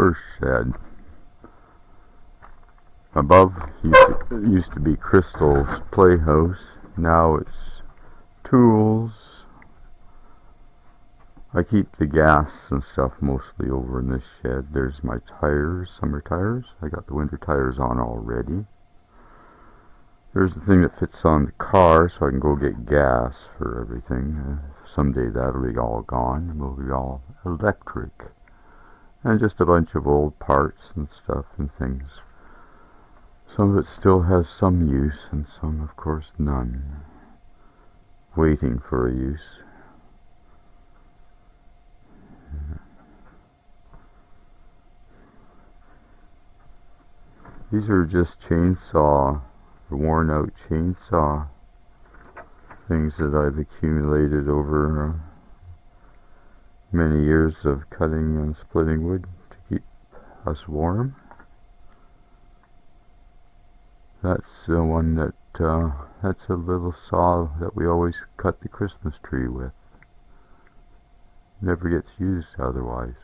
first shed. Above used to be Crystal's Playhouse. Now it's Tools. I keep the gas and stuff mostly over in this shed. There's my tires, summer tires. I got the winter tires on already. There's the thing that fits on the car so I can go get gas for everything. Someday that'll be all gone and we'll be all electric. And just a bunch of old parts and stuff and things. Some of it still has some use and some of course none. Waiting for a use. These are just worn out chainsaw things that I've accumulated over many years of cutting and splitting wood to keep us warm. That's the one that's a little saw that we always cut the Christmas tree with. Never gets used otherwise.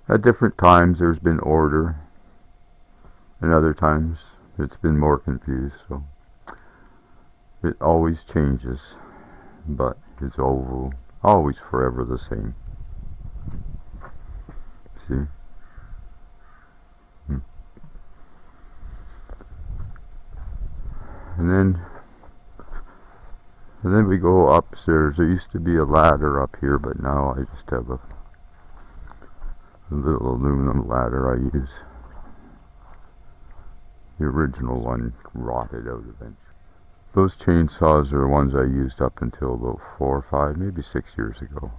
At different times there's been order, and other times it's been more confused, so it always changes, but it's always forever the same. See? And then we go upstairs. There used to be a ladder up here, but now I just have a little aluminum ladder I use. The original one rotted out eventually. Those chainsaws are the ones I used up until about 4 or 5, maybe 6 years ago.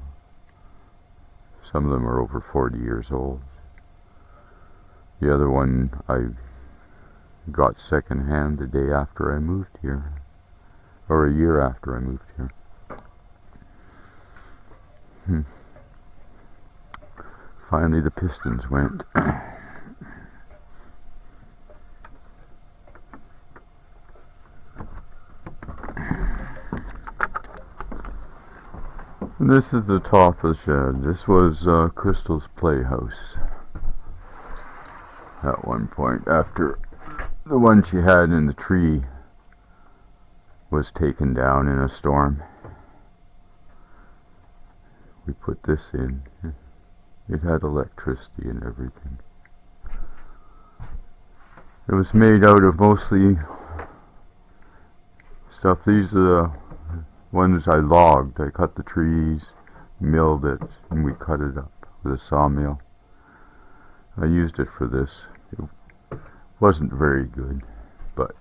Some of them are over 40 years old. The other one I got second hand the day after I moved here, or a year after I moved here. Finally the pistons went. This is the top of the shed. This was Crystal's Playhouse at one point, after the one she had in the tree was taken down in a storm. We put this in. It had electricity and everything. It was made out of mostly stuff. These are the ones I logged. I cut the trees, milled it, and we cut it up with a sawmill. I used it for this. It wasn't very good, but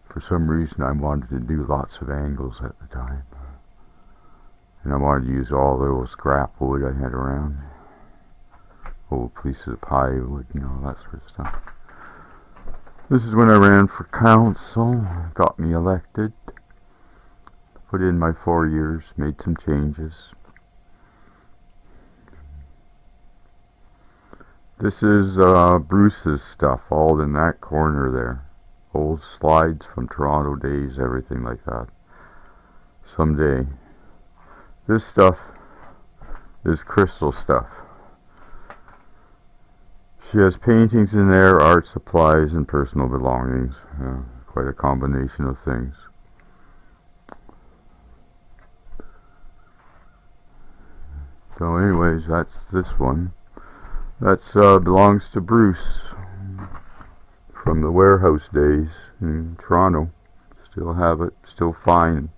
for some reason I wanted to do lots of angles at the time. And I wanted to use all the old scrap wood I had around. Old pieces of pie wood and all that sort of stuff. This is when I ran for council. Got me elected. Put in my 4 years. Made some changes. This is Bruce's stuff. All in that corner there. Old slides from Toronto days. Everything like that. Someday. This stuff is Crystal stuff. She has paintings in there, art supplies, and personal belongings. Quite a combination of things. So anyways, that's this one. That belongs to Bruce from the warehouse days in Toronto. Still have it, still fine.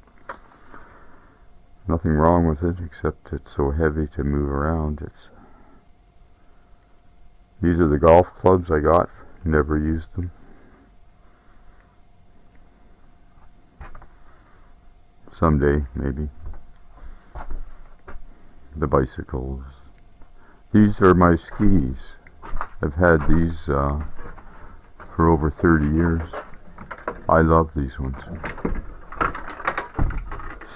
Nothing wrong with it, except it's so heavy to move around. These are the golf clubs I got. Never used them. Someday, maybe. The bicycles. These are my skis. I've had these for over 30 years. I love these ones.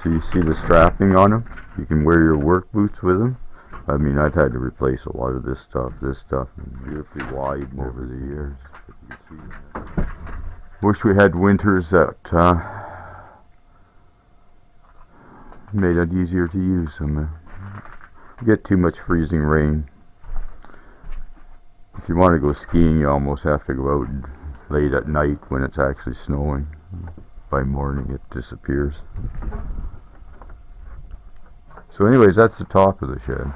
So you see the strapping on them? You can wear your work boots with them. I mean, I've had to replace a lot of this stuff, and beautifully wide over the years. You can see. Wish we had winters that made it easier to use them. You get too much freezing rain. If you want to go skiing, you almost have to go out late at night when it's actually snowing. By morning it disappears. So anyways, that's the top of the shed.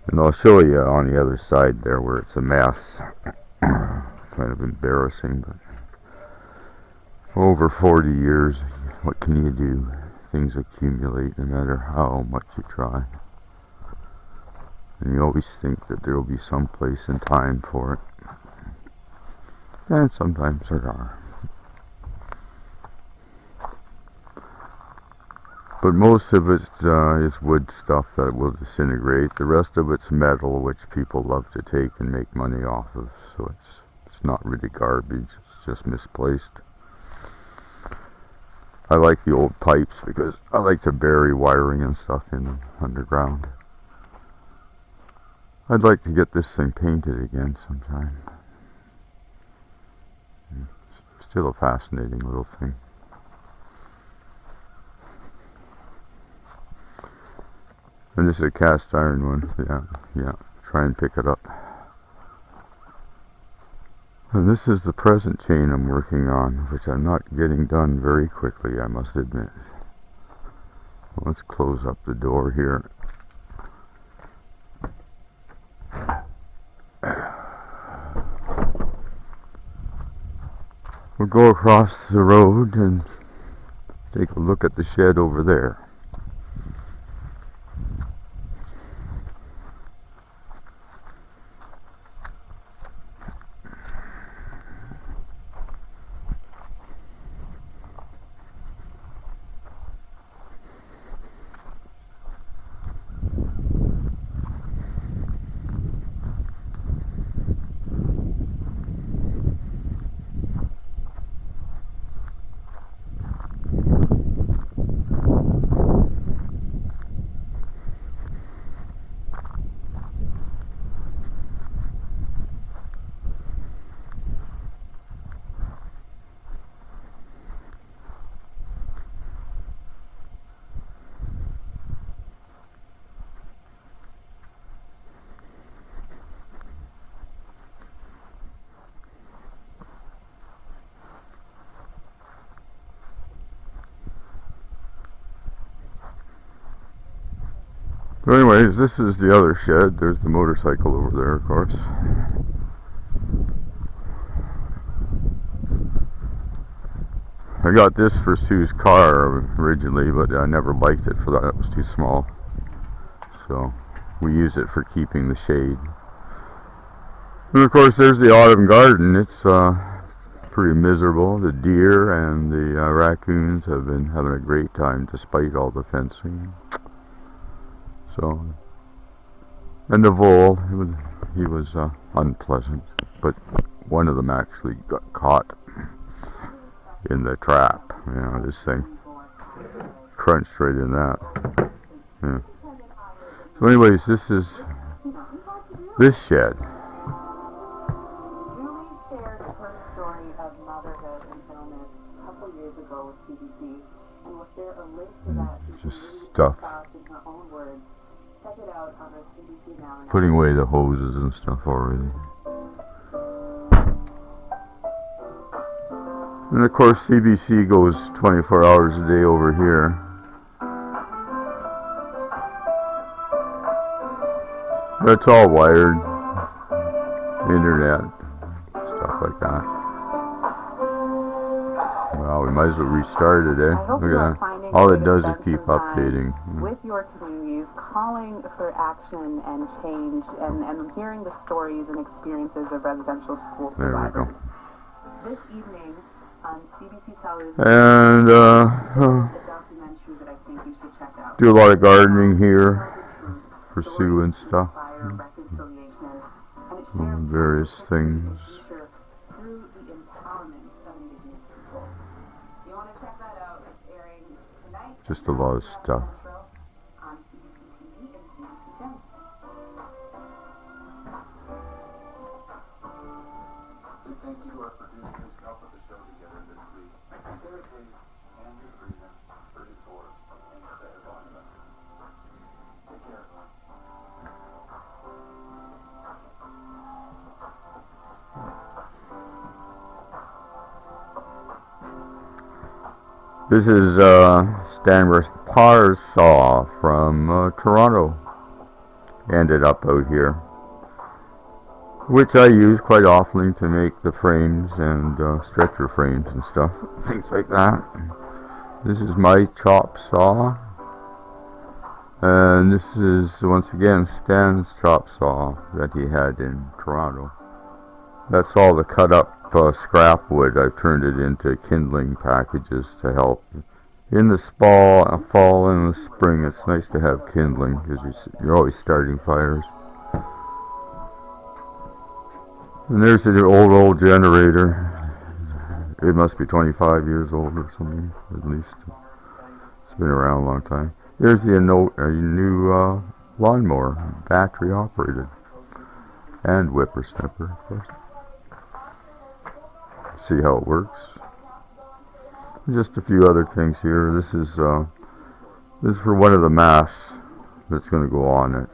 And I'll show you on the other side there where it's a mess. Kind of embarrassing, but over 40 years, what can you do? Things accumulate no matter how much you try. And you always think that there will be some place and time for it. And sometimes there are. But most of it is wood stuff that will disintegrate. The rest of it's metal, which people love to take and make money off of. So it's not really garbage, it's just misplaced. I like the old pipes because I like to bury wiring and stuff in underground. I'd like to get this thing painted again sometime. It's still a fascinating little thing. And this is a cast iron one. Yeah. Try and pick it up. And this is the present chain I'm working on, which I'm not getting done very quickly, I must admit. Let's close up the door here. We'll go across the road and take a look at the shed over there. So anyways, this is the other shed. There's the motorcycle over there, of course. I got this for Sue's car originally, but I never liked it for that. It was too small. So we use it for keeping the shade. And of course there's the autumn garden. It's pretty miserable. The deer and the raccoons have been having a great time despite all the fencing. So, and the vole, he was unpleasant, but one of them actually got caught in the trap. You know, this thing crunched right in that. Yeah. So anyways, this is this shed. Julie shared her story of motherhood and illness a couple years ago with CBC, and we'll share a link to that. Just stuff. In her own words. Check it out on our CBC Now. Putting away the hoses and stuff already. And of course CBC goes 24 hours a day over here. That's all wired. Internet. Stuff like that. Well, we might as well restart it, eh? Look at that. All it does is keep updating. With your communities, calling for action and change, and hearing the stories and experiences of residential school survivors. There we go. This evening on CBC Television, And a documentary that I think you should check out. do a lot of gardening here for Sue and stuff. Various things. Just a lot of stuff. Big thank you to our producers who helped put the show together this week. Sarah Tate, Andrew Friedman, Bridget Ford, and Claire Bonneman. Take care, everyone. This is Stanworth Parsaw from Toronto. Ended up out here, which I use quite often to make the frames and stretcher frames and stuff, things like that. This is my chop saw, and this is once again Stan's chop saw that he had in Toronto. That's all the cut up scrap wood. I've turned it into kindling packages to help. In the fall and the spring, it's nice to have kindling because you're always starting fires. And there's an old generator. It must be 25 years old or something, at least. It's been around a long time. There's a new lawnmower, battery operated, and whippersnapper, of course. See how it works. Just a few other things here. This is for one of the masts that's going to go on it,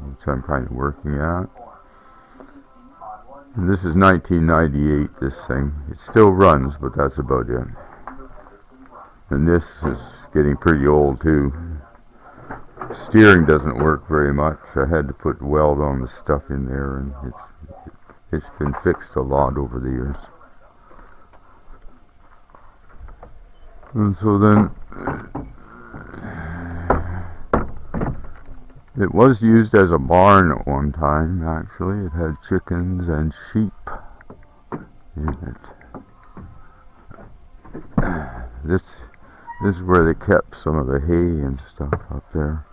which I'm kind of working at. And this is 1998, this thing. It still runs, but that's about it. And this is getting pretty old too. Steering doesn't work very much. I had to put weld on the stuff in there, and it's been fixed a lot over the years. And so then it was used as a barn at one time, actually. It had chickens and sheep in it. This is where they kept some of the hay and stuff up there.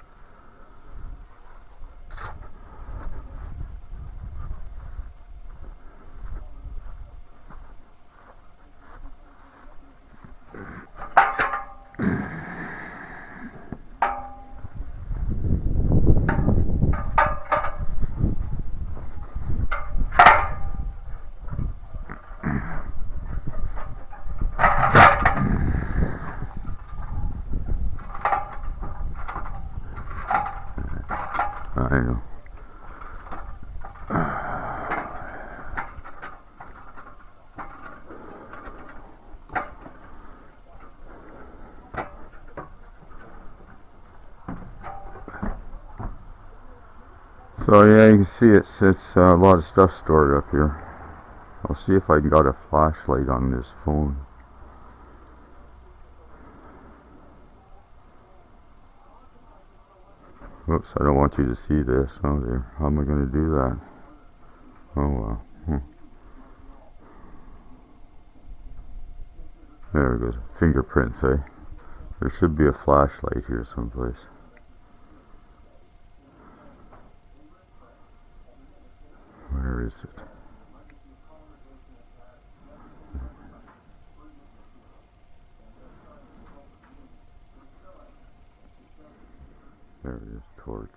I know. So yeah, you can see it's a lot of stuff stored up here. I'll see if I can got a flashlight on this phone. Oops, I don't want you to see this. Oh dear, how am I going to do that? Oh well. There it goes. Fingerprints, eh? There should be a flashlight here someplace. Where is it? There it is, torch.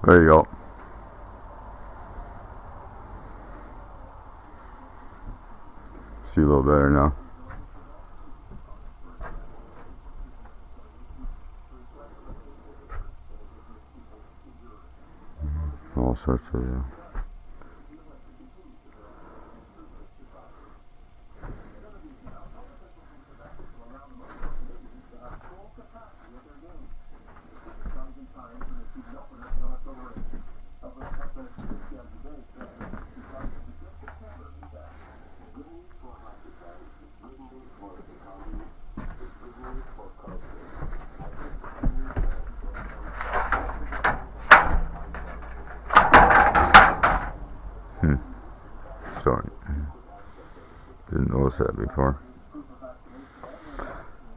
There you go. See a little better now. All sorts of Sorry. Didn't notice that before.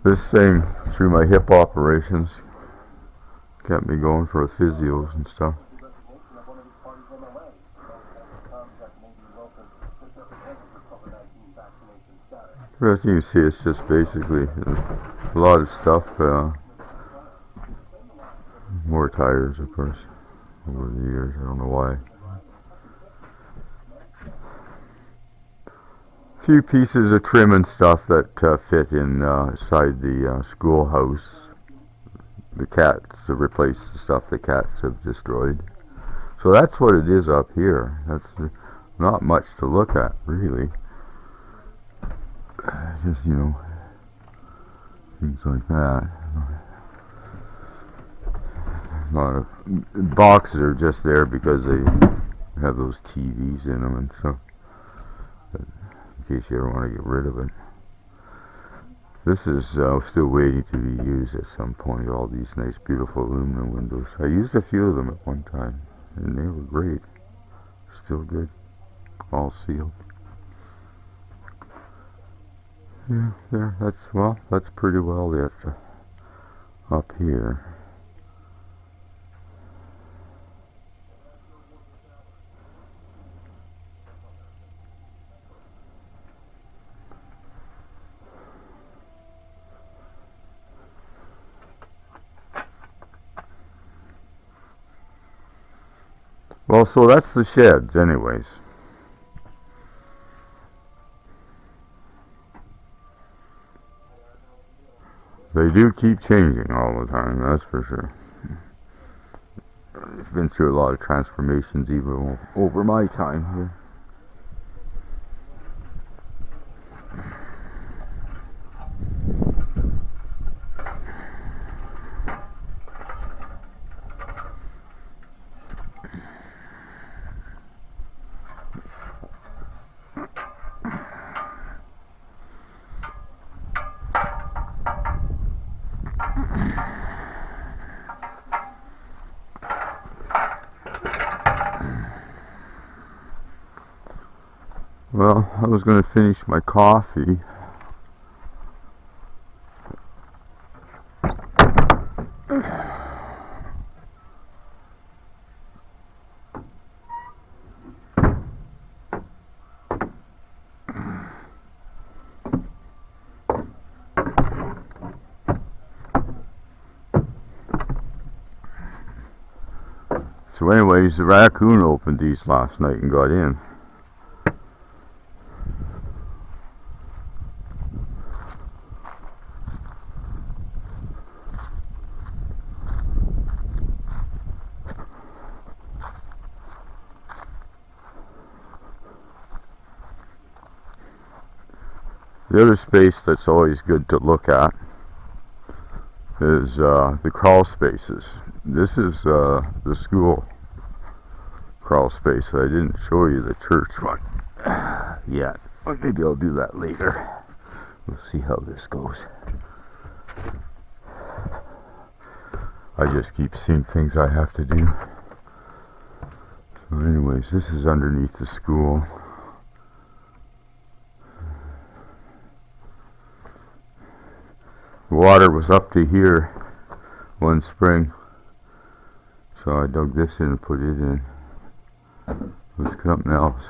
This thing, through my hip operations, kept me going for the physios and stuff. As you can see, it's just basically a lot of stuff. More tires, of course, over the years. I don't know why. A few pieces of trim and stuff that fit inside the schoolhouse. The cats to replace the stuff the cats have destroyed. So that's what it is up here. That's not much to look at, really. Just, you know, things like that. A lot of boxes are just there because they have those TVs in them and stuff. In case you ever want to get rid of it. This is still waiting to be used at some point. All these nice, beautiful aluminum windows. I used a few of them at one time, and they were great. Still good. All sealed. Yeah, there. That's pretty well it up here. Well, so that's the sheds, anyways. They do keep changing all the time, that's for sure. I've been through a lot of transformations even over my time here. Well, I was going to finish my coffee. So anyways, the raccoon opened these last night and got in. The other space that's always good to look at is the crawl spaces. This is the school crawl space. I didn't show you the church one yet. But maybe I'll do that later. We'll see how this goes. I just keep seeing things I have to do. So anyways, this is underneath the school. The water was up to here one spring, so I dug this in and put it in. There's something else.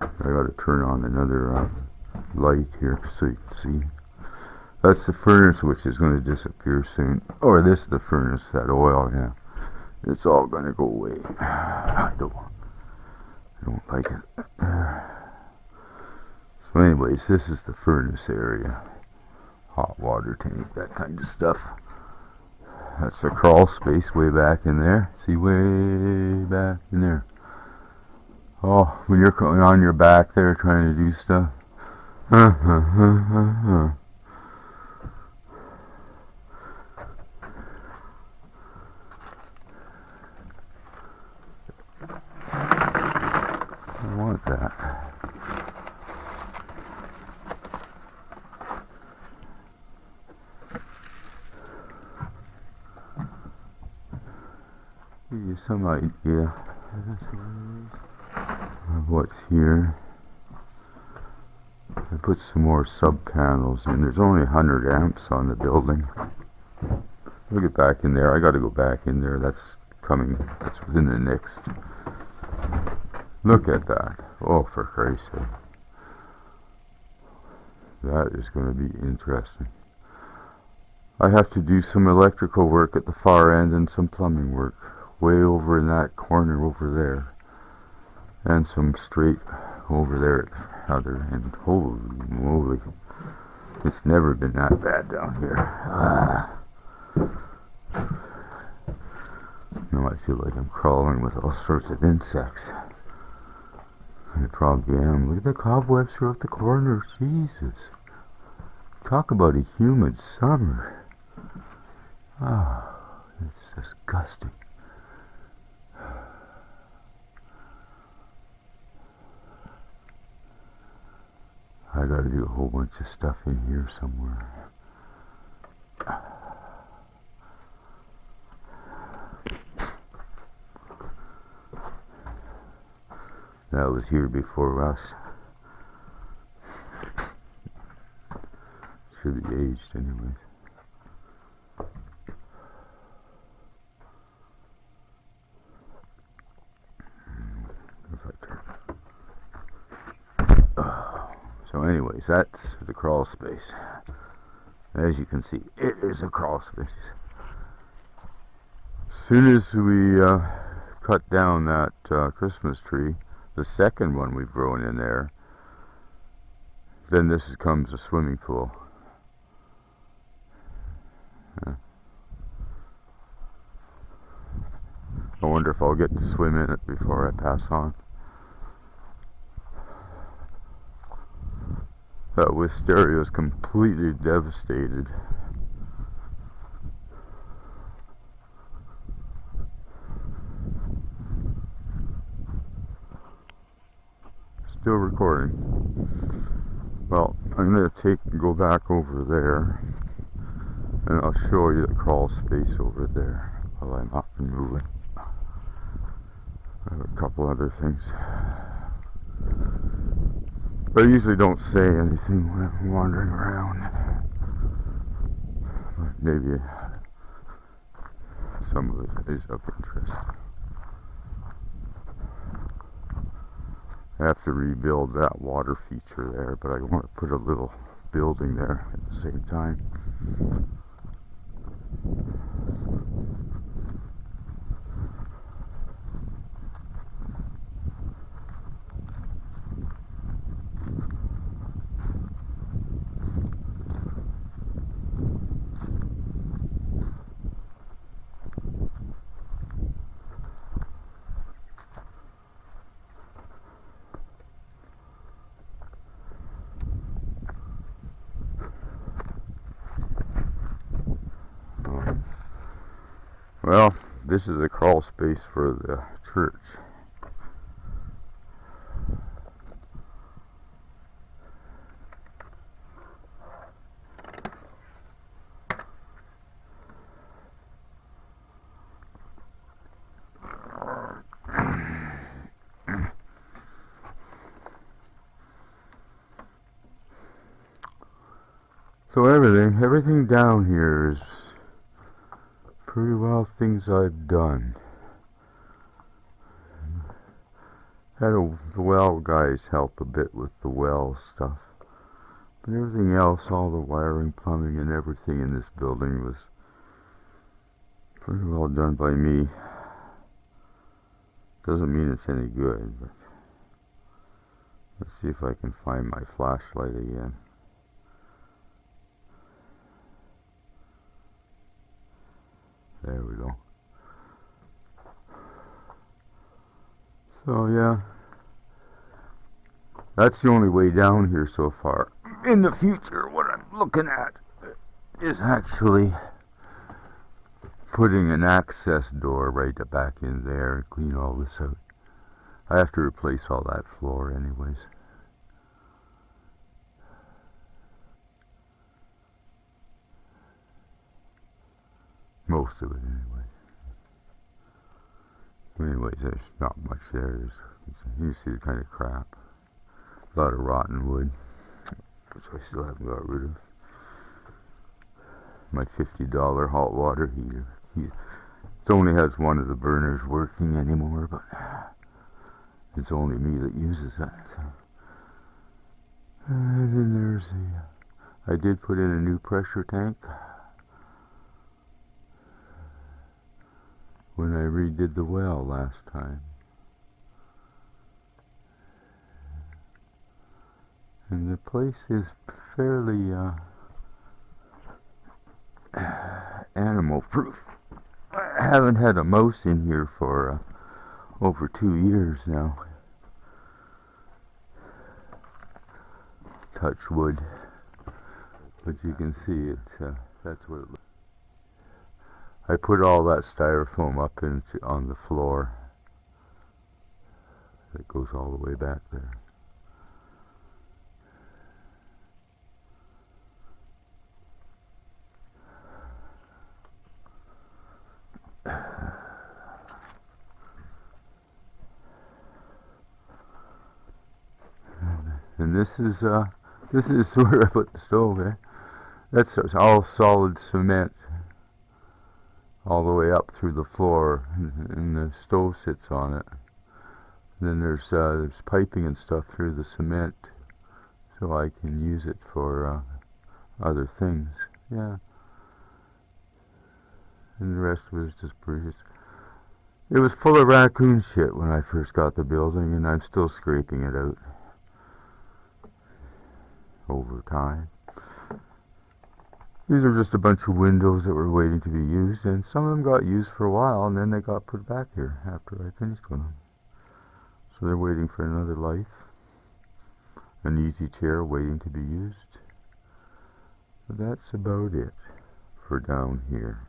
I gotta turn on another light here so you can see. That's the furnace, which is going to disappear soon. Or this is the furnace, that oil, yeah. It's all going to go away. I don't like it. So anyways, this is the furnace area. Hot water tank, that kind of stuff. That's the crawl space way back in there. See, way back in there. Oh, when you're on your back there trying to do stuff. I want that. Give you some idea of what's here. I put some more sub panels in. There's only 100 amps on the building. Look at back in there. I got to go back in there. That's coming. That's within the next. Look at that. Oh, for Christ's sake. That is going to be interesting. I have to do some electrical work at the far end and some plumbing work way over in that corner over there, and some straight over there at the other end. Holy moly, it's never been that bad down here. Now I feel like I'm crawling with all sorts of insects. I probably am. Look at the cobwebs throughout the corners. Jesus. Talk about a humid summer. Ah, it's disgusting. I gotta do a whole bunch of stuff in here somewhere. That was here before us. Should be aged anyways. So anyways, that's the crawl space. As you can see, it is a crawl space. As soon as we cut down that Christmas tree, the second one we've grown in there, then this becomes a swimming pool. I wonder if I'll get to swim in it before I pass on. That wisteria is completely devastated. Still recording. Well, I'm going to go back over there, and I'll show you the crawl space over there while I'm up and moving. I have a couple other things. But I usually don't say anything when I'm wandering around. But maybe some of it is of interest. I have to rebuild that water feature there, but I want to put a little building there at the same time. Well, this is a crawl space for the church. So everything down here is pretty well things I've done. Had the well guys help a bit with the well stuff. But everything else, all the wiring, plumbing, and everything in this building was pretty well done by me. Doesn't mean it's any good, but let's see if I can find my flashlight again. There we go. So yeah, that's the only way down here so far. In the future, what I'm looking at is actually putting an access door right back in there and clean all this out. I have to replace all that floor anyways. Most of it anyway. Anyways, there's not much there. You see the kind of crap. A lot of rotten wood, which I still haven't got rid of. My $50 hot water heater. It only has one of the burners working anymore, but it's only me that uses that. So. And then there's the I did put in a new pressure tank when I redid the well last time. And the place is fairly animal proof. I haven't had a mouse in here for over 2 years now. Touch wood. But you can see it, that's what it looks like. I put all that styrofoam up on the floor. It goes all the way back there. And this is where I put the stove, eh? That's all solid cement all the way up through the floor, and the stove sits on it. And then there's piping and stuff through the cement, so I can use it for other things. Yeah. And the rest was just pretty. It was full of raccoon shit when I first got the building, and I'm still scraping it out over time. These are just a bunch of windows that were waiting to be used, and some of them got used for a while, and then they got put back here after I finished with them. So they're waiting for another life. An easy chair waiting to be used. But that's about it for down here.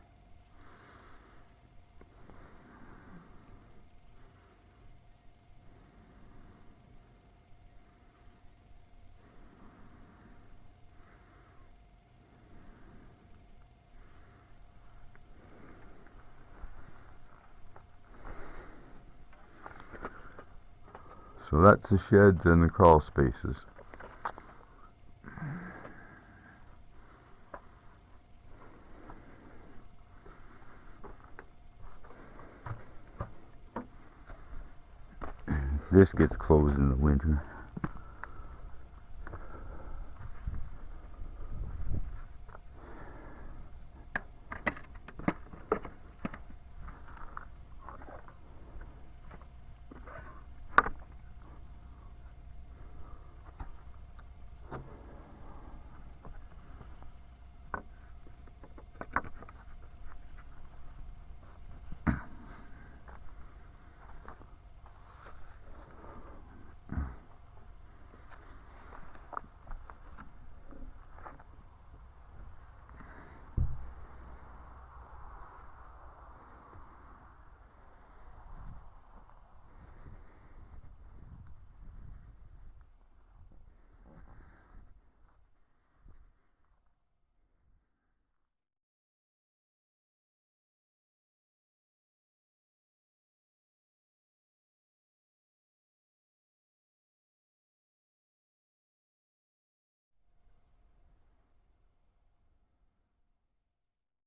So that's the sheds and the crawl spaces. This gets closed in the winter.